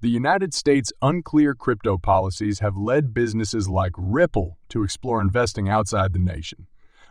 The United States' unclear crypto policies have led businesses like Ripple to explore investing outside the nation.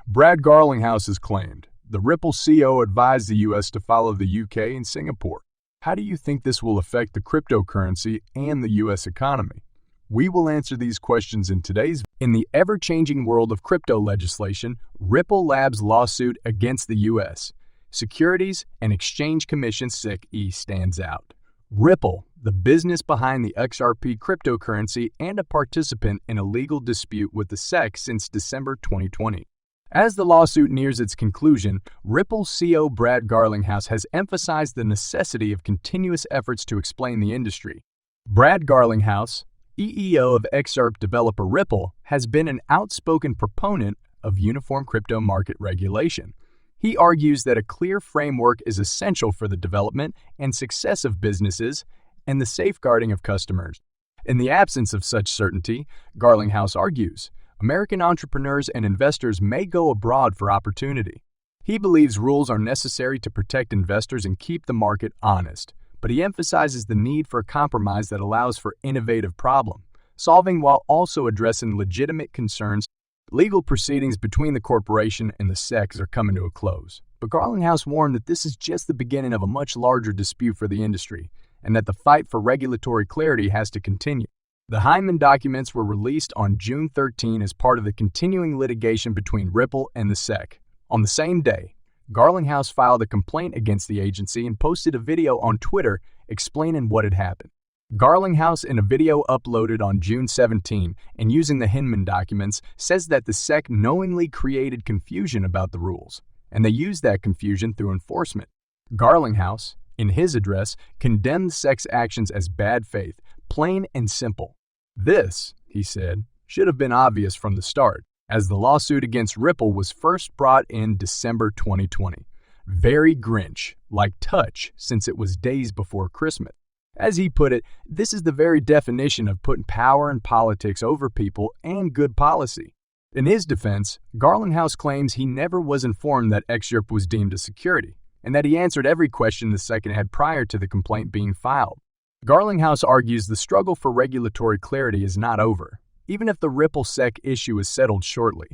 Brad Garlinghouse has claimed the Ripple CEO advised the U.S. to follow the U.K. and Singapore. How do you think this will affect the cryptocurrency and the U.S. economy? We will answer these questions in today's video. In the ever-changing world of crypto legislation, Ripple Labs' lawsuit against the U.S. Securities and Exchange Commission (SEC) stands out. Ripple, the business behind the XRP cryptocurrency and a participant in a legal dispute with the SEC since December 2020. As the lawsuit nears its conclusion, Ripple CEO Brad Garlinghouse has emphasized the necessity of continuous efforts to explain the industry. Brad Garlinghouse, EEO of XRP developer Ripple, has been an outspoken proponent of uniform crypto market regulation. He argues that a clear framework is essential for the development and success of businesses and the safeguarding of customers. In the absence of such certainty, Garlinghouse argues, American entrepreneurs and investors may go abroad for opportunity. He believes rules are necessary to protect investors and keep the market honest, but he emphasizes the need for a compromise that allows for innovative problem solving while also addressing legitimate concerns. Legal proceedings between the corporation and the SEC are coming to a close, but Garlinghouse warned that this is just the beginning of a much larger dispute for the industry and that the fight for regulatory clarity has to continue. The Hyman documents were released on June 13 as part of the continuing litigation between Ripple and the SEC. On the same day, Garlinghouse filed a complaint against the agency and posted a video on Twitter explaining what had happened. Garlinghouse, in a video uploaded on June 17 and using the Hyman documents, says that the SEC knowingly created confusion about the rules, and they used that confusion through enforcement. Garlinghouse, in his address, condemned the SEC's actions as bad faith, plain and simple. This, he said, should have been obvious from the start, as the lawsuit against Ripple was first brought in December 2020. Very Grinch-like touch, since it was days before Christmas. As he put it, this is the very definition of putting power and politics over people and good policy. In his defense, Garlinghouse claims he never was informed that XRP was deemed a security, and that he answered every question the SEC had prior to the complaint being filed. Garlinghouse argues the struggle for regulatory clarity is not over, even if the Ripple SEC issue is settled shortly.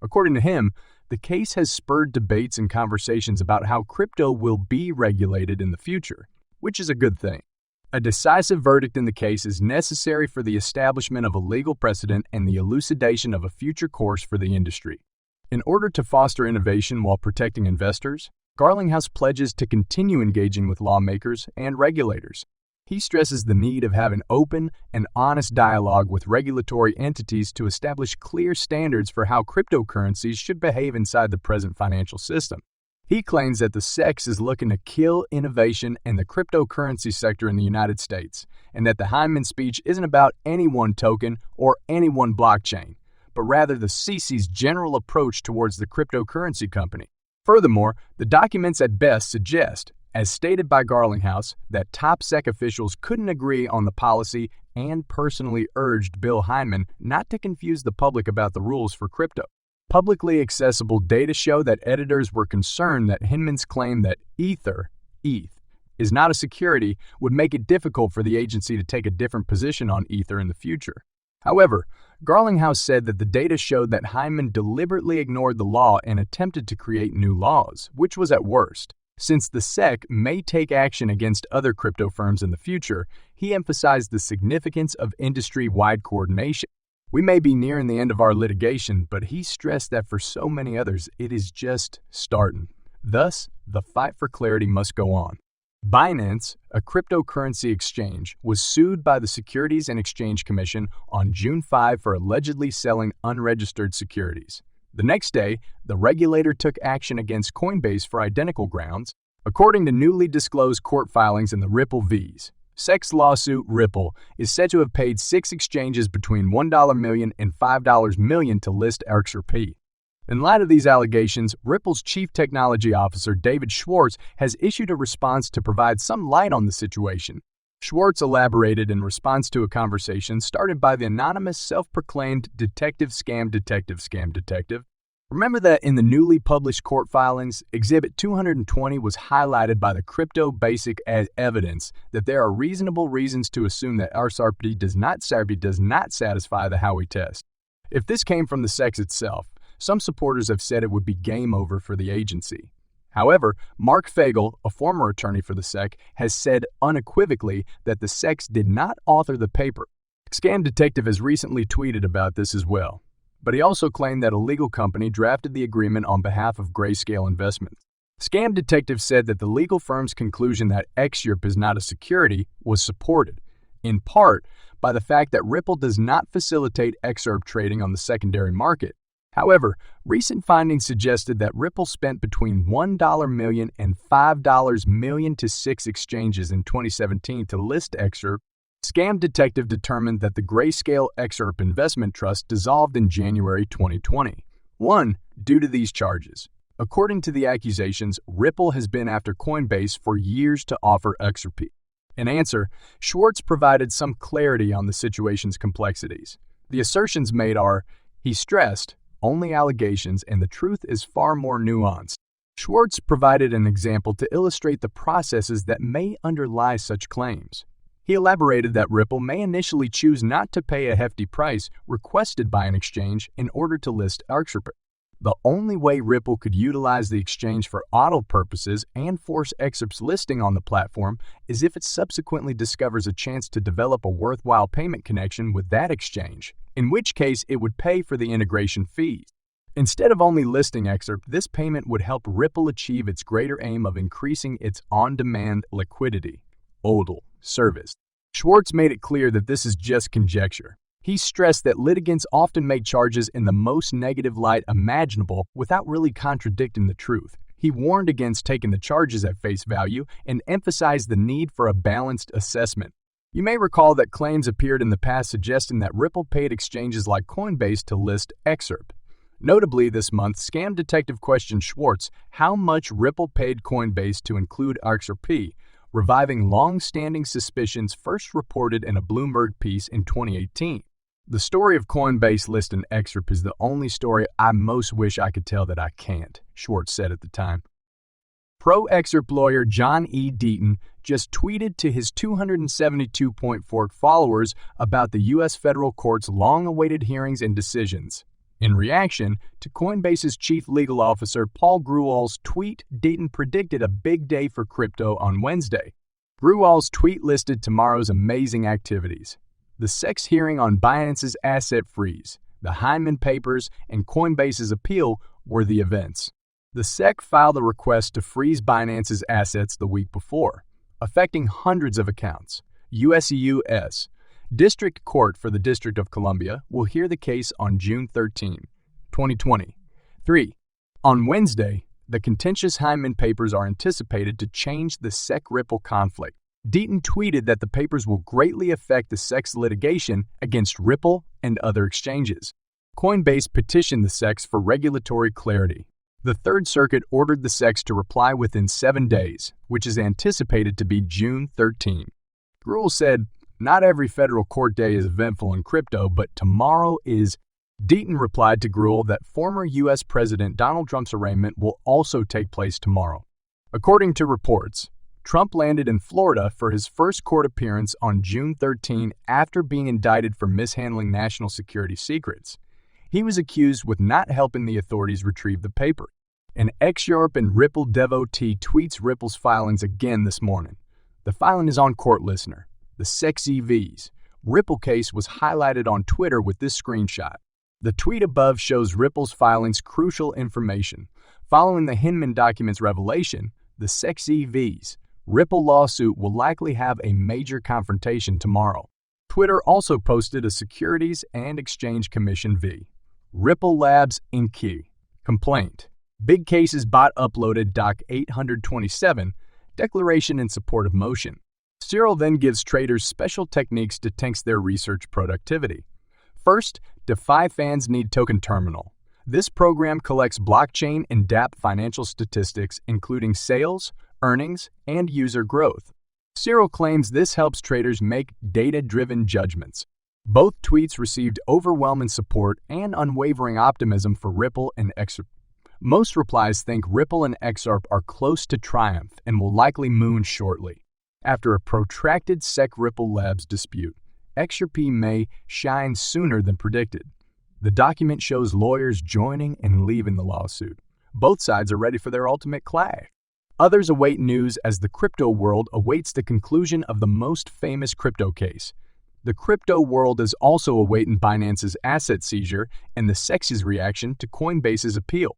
According to him, the case has spurred debates and conversations about how crypto will be regulated in the future, which is a good thing. A decisive verdict in the case is necessary for the establishment of a legal precedent and the elucidation of a future course for the industry. In order to foster innovation while protecting investors, Garlinghouse pledges to continue engaging with lawmakers and regulators. He stresses the need of having open and honest dialogue with regulatory entities to establish clear standards for how cryptocurrencies should behave inside the present financial system. He claims that the SEC is looking to kill innovation and the cryptocurrency sector in the United States, and that the Hyman speech isn't about any one token or any one blockchain, but rather the SEC's general approach towards the cryptocurrency company. Furthermore, the documents at best suggest, as stated by Garlinghouse, that top SEC officials couldn't agree on the policy and personally urged Bill Hyman not to confuse the public about the rules for crypto. Publicly accessible data show that editors were concerned that Hyman's claim that ETH, is not a security would make it difficult for the agency to take a different position on Ether in the future. However, Garlinghouse said that the data showed that Hyman deliberately ignored the law and attempted to create new laws, which was at worst. Since the SEC may take action against other crypto firms in the future, he emphasized the significance of industry-wide coordination. We may be nearing the end of our litigation, but he stressed that for so many others, it is just starting. Thus, the fight for clarity must go on. Binance, a cryptocurrency exchange, was sued by the Securities and Exchange Commission on June 5 for allegedly selling unregistered securities. The next day, the regulator took action against Coinbase for identical grounds, according to newly disclosed court filings in the Ripple vs. SEC's lawsuit. Ripple is said to have paid 6 exchanges between $1 million and $5 million to list XRP. In light of these allegations, Ripple's Chief Technology Officer David Schwartz has issued a response to provide some light on the situation. Schwartz elaborated in response to a conversation started by the anonymous self-proclaimed detective scam detective. Remember that in the newly published court filings, Exhibit 220 was highlighted by the crypto basic as evidence that there are reasonable reasons to assume that XRP does not satisfy the Howey test. If this came from the SEC itself, some supporters have said it would be game over for the agency. However, Mark Fagel, a former attorney for the SEC, has said unequivocally that the SEC did not author the paper. Scam Detective has recently tweeted about this as well. But he also claimed that a legal company drafted the agreement on behalf of Grayscale Investments. Scam Detective said that the legal firm's conclusion that XRP is not a security was supported, in part, by the fact that Ripple does not facilitate XRP trading on the secondary market. However, recent findings suggested that Ripple spent between $1 million and $5 million to 6 exchanges in 2017 to list XRP. Scam Detective determined that the Grayscale XRP Investment Trust dissolved in January 2020. 1. Due to these charges. According to the accusations, Ripple has been after Coinbase for years to offer XRP. In answer, Schwartz provided some clarity on the situation's complexities. The assertions made are, he stressed, only allegations and the truth is far more nuanced. Schwartz provided an example to illustrate the processes that may underlie such claims. He elaborated that Ripple may initially choose not to pay a hefty price requested by an exchange in order to list XRP. The only way Ripple could utilize the exchange for auto purposes and force XRP's listing on the platform is if it subsequently discovers a chance to develop a worthwhile payment connection with that exchange, in which case it would pay for the integration fees. Instead of only listing XRP, this payment would help Ripple achieve its greater aim of increasing its on-demand liquidity. ODL service. Schwartz made it clear that this is just conjecture. He stressed that litigants often make charges in the most negative light imaginable without really contradicting the truth. He warned against taking the charges at face value and emphasized the need for a balanced assessment. You may recall that claims appeared in the past suggesting that Ripple paid exchanges like Coinbase to list XRP. Notably, this month, Scam Detective questioned Schwartz how much Ripple paid Coinbase to include XRP, reviving long-standing suspicions first reported in a Bloomberg piece in 2018. The story of Coinbase listing XRP is the only story I most wish I could tell that I can't, Schwartz said at the time. Pro-XRP lawyer John E. Deaton just tweeted to his 272.4 followers about the U.S. federal court's long-awaited hearings and decisions. In reaction to Coinbase's chief legal officer Paul Grewal's tweet, Deaton predicted a big day for crypto on Wednesday. Grewal's tweet listed tomorrow's amazing activities: the SEC's hearing on Binance's asset freeze, the Hyman papers, and Coinbase's appeal were the events. The SEC filed a request to freeze Binance's assets the week before, affecting hundreds of accounts. USEUS District Court for the District of Columbia will hear the case on June 13, 2020. 3. On Wednesday, the contentious Hyman papers are anticipated to change the SEC-Ripple conflict. Deaton tweeted that the papers will greatly affect the SEC's litigation against Ripple and other exchanges. Coinbase petitioned the SEC for regulatory clarity. The Third Circuit ordered the SEC to reply within 7 days, which is anticipated to be June 13. Grewal said, "Not every federal court day is eventful in crypto, but tomorrow is." Deaton replied to Grewal that former U.S. President Donald Trump's arraignment will also take place tomorrow. According to reports, Trump landed in Florida for his first court appearance on June 13 after being indicted for mishandling national security secrets. He was accused with not helping the authorities retrieve the paper. An XRP and Ripple devotee tweets Ripple's filings again this morning. The filing is on Court Listener. The sexy V's Ripple case was highlighted on Twitter with this screenshot. The tweet above shows Ripple's filing's crucial information. Following the Hinman documents revelation, the sexy V's Ripple lawsuit will likely have a major confrontation tomorrow. Twitter also posted a Securities and Exchange Commission v. Ripple Labs Inc. complaint. Big Cases bot uploaded Doc 827, declaration in support of motion. Cyril then gives traders special techniques to test their research productivity. First, DeFi fans need Token Terminal. This program collects blockchain and dApp financial statistics, including sales, earnings, and user growth. Cyril claims this helps traders make data-driven judgments. Both tweets received overwhelming support and unwavering optimism for Ripple and XRP. Most replies think Ripple and XRP are close to triumph and will likely moon shortly. After a protracted SEC-Ripple Labs dispute, XRP may shine sooner than predicted. The document shows lawyers joining and leaving the lawsuit. Both sides are ready for their ultimate clash. Others await news as the crypto world awaits the conclusion of the most famous crypto case. The crypto world is also awaiting Binance's asset seizure and the SEC's reaction to Coinbase's appeal.